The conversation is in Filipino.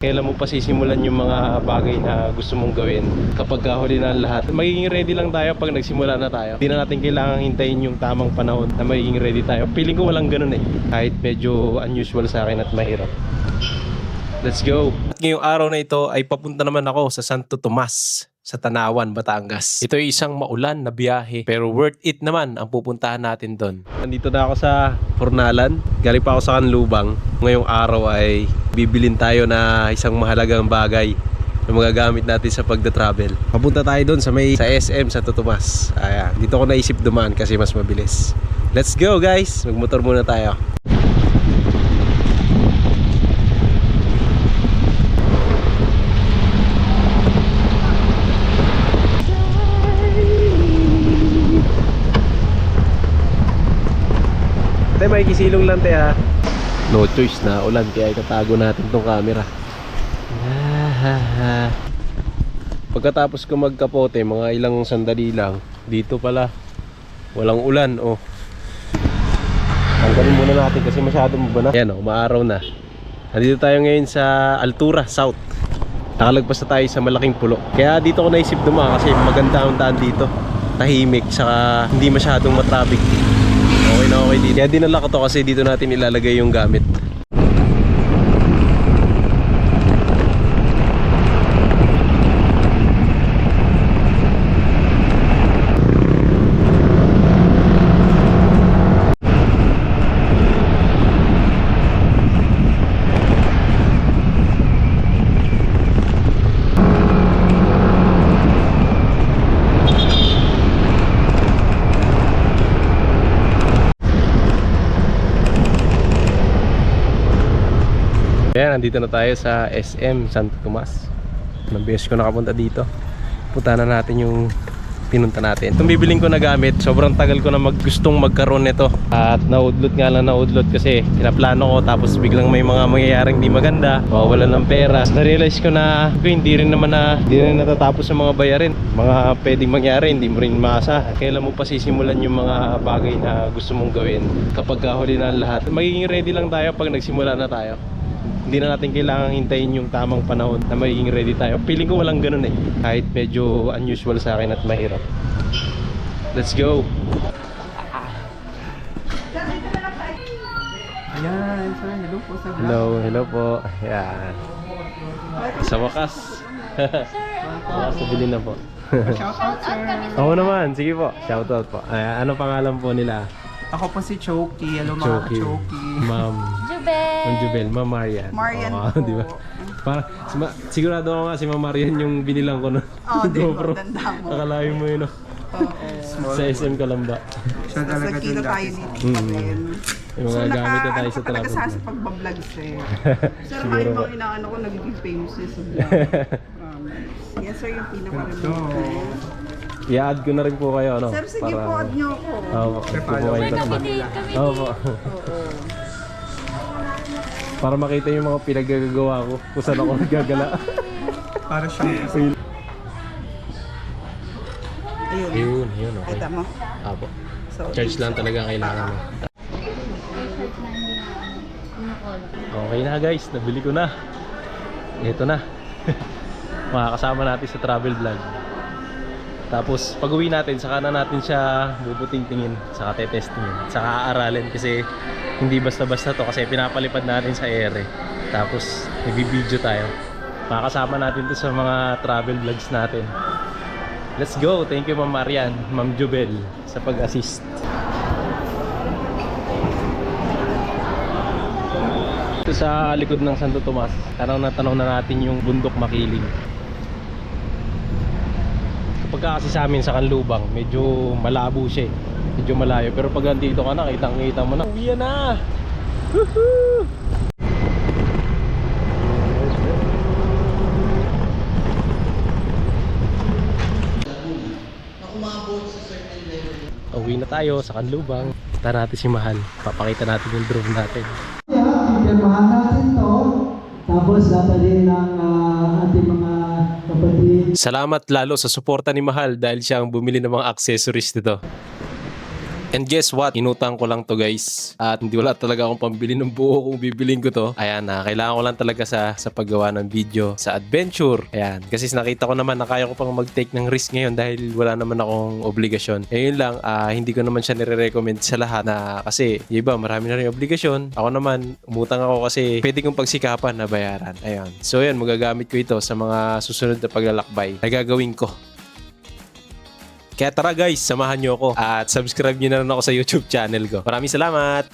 Kailan mo pa sisimulan yung mga bagay na gusto mong gawin kapag huli na ang lahat? Magiging ready lang tayo pag nagsimula na tayo. Hindi na natin kailangan hintayin yung tamang panahon na magiging ready tayo. Feeling ko walang ganun eh. Kahit medyo unusual sa akin at mahirap. Let's go! At ngayong araw na ito ay papunta naman ako sa Santo Tomas sa Tanawan, Batangas. Ito ay isang maulan na biyahe pero worth it naman ang pupuntahan natin doon. Nandito na ako sa Fornalan. Galing pa ako sa Canlubang. Ngayong araw ay bibilin tayo na isang mahalagang bagay na magagamit natin sa pagda-travel. Papunta tayo doon sa SM Santo Tomas. Ayan, dito ko naisip dumaan kasi mas mabilis. Let's go guys! Magmotor muna tayo. Tay, may kisilong lang tay ha. No choice na ulan kaya itatago natin tong camera. Pagkatapos ko magkapote, mga ilang sandali lang, dito pala walang ulan oh. Tanggalin muna natin kasi masyadong mabana. Yan oh, maaraw na. Nandito tayo ngayon sa Altura South. Nakalagpas na tayo sa malaking pulo. Kaya dito ko naisip dumaan kasi maganda ang daan dito. Tahimik, saka hindi masyadong matraffic. Okay na okay dito. Kaya dinala ko to kasi dito natin ilalagay yung gamit. Ayan, nandito na tayo sa SM Santo Tomas. Ilang beses ko nakapunta dito. Punta na natin yung pinunta natin. Itong bibiling ko na gamit, sobrang tagal ko na gustong magkaroon nito. At naudlot nga lang naudlot kasi pinaplano ko tapos biglang may mga mangyayaring di maganda. Mawawalan ng pera. Na-realize ko na hindi rin natatapos sa mga bayarin. Mga pwedeng mangyari, hindi mo rin maasa. Kailan mo pa sisimulan yung mga bagay na gusto mong gawin kapag huli na ang lahat. Magiging ready lang tayo pag nagsimula na tayo. Hindi na natin kailangan hintayin yung tamang panahon na magiging ready tayo. Feeling ko walang ganun eh. Kahit medyo unusual sa akin at mahirap. Let's go! Ayan, sir. Hello po sa vlog. Hello po. Ayan. Sa wakas. Wakas nabili na po. Shoutout, sir. Oo naman, sige po. Shoutout po. Ayan, ano pangalan po nila? Ako po si Choki. Hello mga Choki. Ma'am Jubel, Ma'am Marian. Marian oh, po. Di ba? Sigurado ako nga si Ma'am Marian yung binilang ko na GoPro. Tanda mo. Akalain mo yun, no? Sa SM Kalamba. Siya talaga Nakita dun tayo dati. dito. Yung mga gamit na tayo sa talaga travel. sa pagbablog sir. Sir, mga ibang inaano ko nagiging famous yun sa vlog. Yes sir, yung pinaka-remote. I-add ko na rin po kayo, ano? Sir, sige po, add nyo ako. Oo, follow kayo naman naman. nila. Oo. Para makita yung mga pinaggagawa ko kung saan ako nagagala. Para siyang Ayun. Yun, okay. Kita mo? Apo. So, Charge lang talaga kailangan mo. Okay na guys, nabili ko na. Ito na. Makakasama natin sa travel vlog. Tapos pag uwi natin, saka na natin siya bubuting-tingin, saka tetestingin, saka aaralin kasi hindi basta-basta to kasi pinapalipad natin sa ere. Tapos nag-video tayo. Makakasama natin to sa mga travel vlogs natin. Let's go! Thank you Ma'am Marian, Ma'am Jubel sa pag-assist. Ito sa likod ng Santo Tomas, tanaw na natin yung bundok Makiling. Pagka kasi sa amin sa Canlubang, medyo malabo siya eh. Medyo malayo. Pero pag nandito ka na, kitang-kita mo na. Uwi na! Woohoo! Uwi na tayo sa Canlubang. Punta natin si Mahal. Papakita natin yung drone natin. Pipirmahan natin to. Tapos dadalhin ng ating mga kapatid. Salamat lalo sa suporta ni Mahal dahil siya ang bumili ng mga accessories nito. And guess what? Inutang ko lang to guys. At hindi wala talaga akong pambili ng buo kung bibiling ko to. Ayan na, kailangan ko lang talaga sa paggawa ng video, sa adventure. Ayan, kasi nakita ko naman na kaya ko pang mag-take ng risk ngayon dahil wala naman akong obligasyon. Eh yun lang, hindi ko naman siya nire-recommend sa lahat na kasi yung iba marami na rin obligasyon. Ako naman, umutang ako kasi pwede kong pagsikapan na bayaran. Ayan. So yun, magagamit ko ito sa mga susunod na paglalakbay na gagawin ko. Kaya tara guys, samahan nyo ako at subscribe nyo na rin ako sa YouTube channel ko. Maraming salamat!